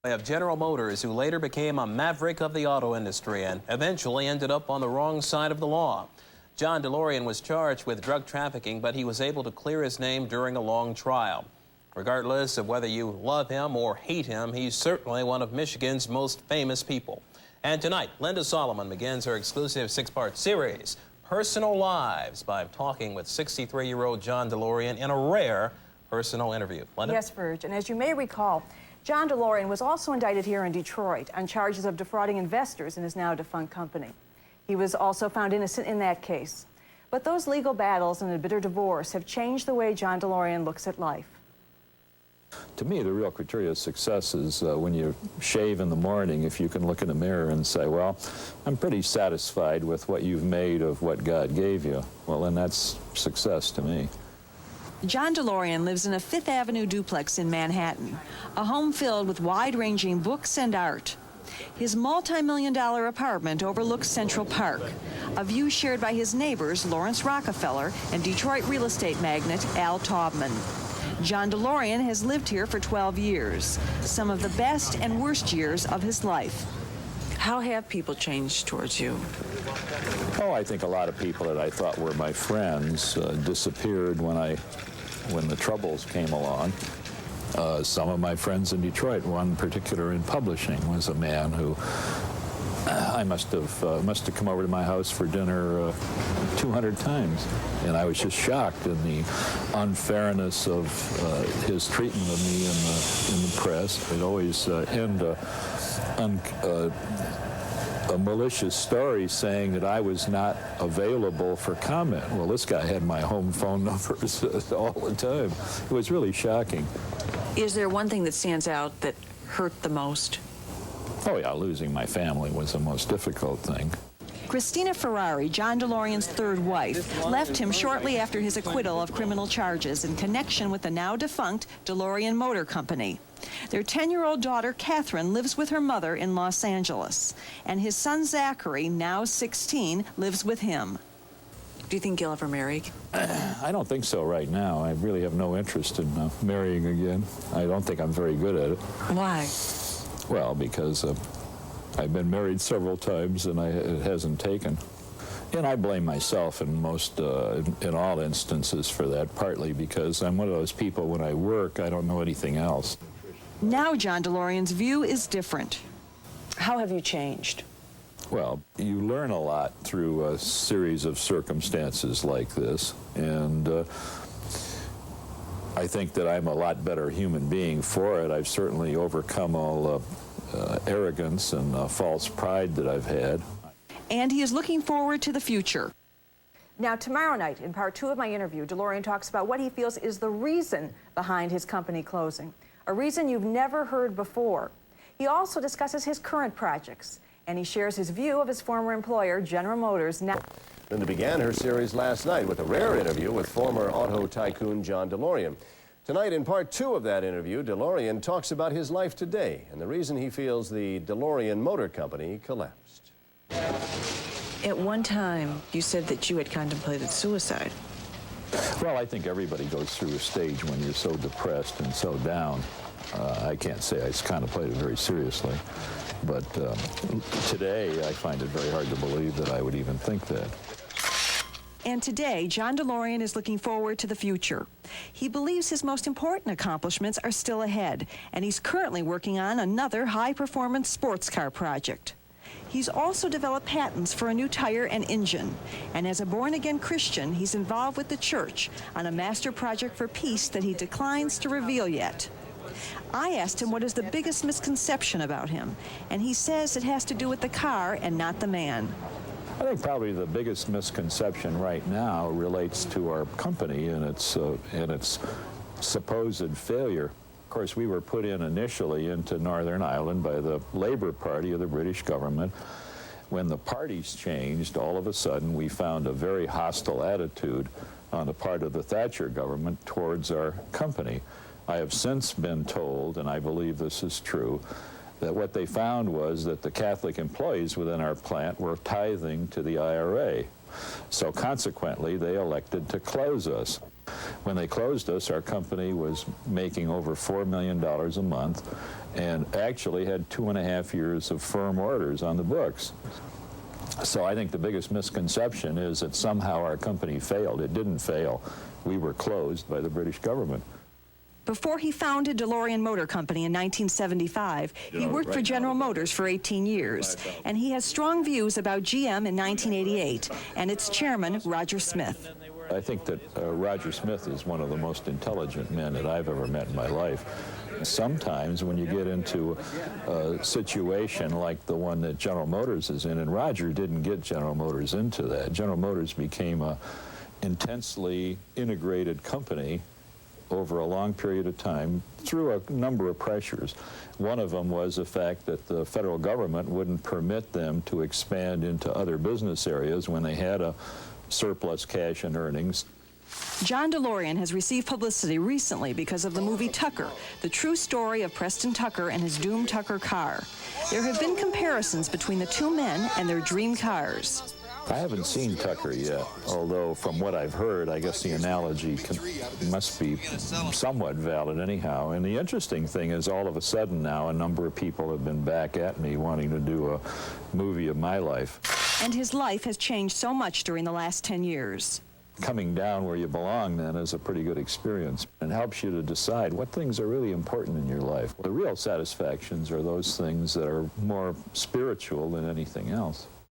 Of General Motors, who later became a maverick of the auto industry and eventually ended up on the wrong side of the law. John DeLorean was charged with drug trafficking, but he was able to clear his name during a long trial. Regardless of whether you love him or hate him, he's certainly one of Michigan's most famous people. And tonight, Linda Solomon begins her exclusive 6-part series, Personal Lives, by talking with 63-year-old John DeLorean in a rare personal interview. Linda? Yes, Virg, and as you may recall, John DeLorean was also indicted here in Detroit on charges of defrauding investors in his now defunct company. He was also found innocent in that case. But those legal battles and a bitter divorce have changed the way John DeLorean looks at life. To me, the real criteria of success is when you shave in the morning, if you can look in the mirror and say, well, I'm pretty satisfied with what you've made of what God gave you. Well, then that's success to me. John DeLorean lives in a Fifth Avenue duplex in Manhattan, a home filled with wide-ranging books and art. His multi-million-dollar apartment overlooks Central Park, a view shared by his neighbors Lawrence Rockefeller and Detroit real estate magnate Al Taubman. John DeLorean has lived here for 12 years, some of the best and worst years of his life. How have people changed towards you? Oh, I think a lot of people that I thought were my friends disappeared when the troubles came along. Some of my friends in Detroit, one particular in publishing, was a man who I must have come over to my house for dinner 200 times, and I was just shocked in the unfairness of his treatment of me in the press. It always end a malicious story saying that I was not available for comment. Well, this guy had my home phone numbers all the time. It was really shocking. Is there one thing that stands out that hurt the most? Oh yeah, losing my family was the most difficult thing. Christina Ferrari, John DeLorean's third wife, left him shortly after his acquittal of criminal charges in connection with the now-defunct DeLorean Motor Company. Their 10-year-old daughter, Catherine, lives with her mother in Los Angeles, and his son, Zachary, now 16, lives with him. Do you think you'll ever marry? I don't think so right now. I really have no interest in marrying again. I don't think I'm very good at it. Why? Well, because I've been married several times and it hasn't taken. And I blame myself in all instances for that, partly because I'm one of those people, when I work, I don't know anything else. Now John DeLorean's view is different. How have you changed? Well, you learn a lot through a series of circumstances like this, and I think that I'm a lot better human being for it. I've certainly overcome all arrogance and false pride that I've had. And he is looking forward to the future. Now, tomorrow night, in part 2 of my interview, DeLorean talks about what he feels is the reason behind his company closing, a reason you've never heard before. He also discusses his current projects, and he shares his view of his former employer, General Motors. Now, Linda began her series last night with a rare interview with former auto tycoon John DeLorean. Tonight, in part 2 of that interview, DeLorean talks about his life today and the reason he feels the DeLorean Motor Company collapsed. At one time, you said that you had contemplated suicide. Well, I think everybody goes through a stage when you're so depressed and so down. I can't say I contemplated very seriously, but today I find it very hard to believe that I would even think that. And today, John DeLorean is looking forward to the future. He believes his most important accomplishments are still ahead, and he's currently working on another high-performance sports car project. He's also developed patents for a new tire and engine, and as a born-again Christian, he's involved with the church on a master project for peace that he declines to reveal yet. I asked him what is the biggest misconception about him, and he says it has to do with the car and not the man. I think probably the biggest misconception right now relates to our company and its supposed failure. Of course, we were put in initially into Northern Ireland by the Labour Party of the British government. When the parties changed, all of a sudden we found a very hostile attitude on the part of the Thatcher government towards our company. I have since been told, and I believe this is true, that what they found was that the Catholic employees within our plant were tithing to the IRA. So consequently, they elected to close us. When they closed us, our company was making over $4 million a month and actually had 2.5 years of firm orders on the books. So I think the biggest misconception is that somehow our company failed. It didn't fail. We were closed by the British government. Before he founded DeLorean Motor Company in 1975, he worked for General Motors for 18 years, and he has strong views about GM in 1988 and its chairman, Roger Smith. I think that Roger Smith is one of the most intelligent men that I've ever met in my life. Sometimes when you get into a situation like the one that General Motors is in, and Roger didn't get General Motors into that. General Motors became an intensely integrated company over a long period of time through a number of pressures. One of them was the fact that the federal government wouldn't permit them to expand into other business areas when they had a surplus cash and earnings. John DeLorean has received publicity recently because of the movie Tucker, the true story of Preston Tucker and his doomed Tucker car. There have been comparisons between the two men and their dream cars. I haven't seen Tucker yet, although from what I've heard, I guess the analogy must be somewhat valid anyhow. And the interesting thing is all of a sudden now a number of people have been back at me wanting to do a movie of my life. And his life has changed so much during the last 10 years. Coming down where you belong then is a pretty good experience and helps you to decide what things are really important in your life. The real satisfactions are those things that are more spiritual than anything else.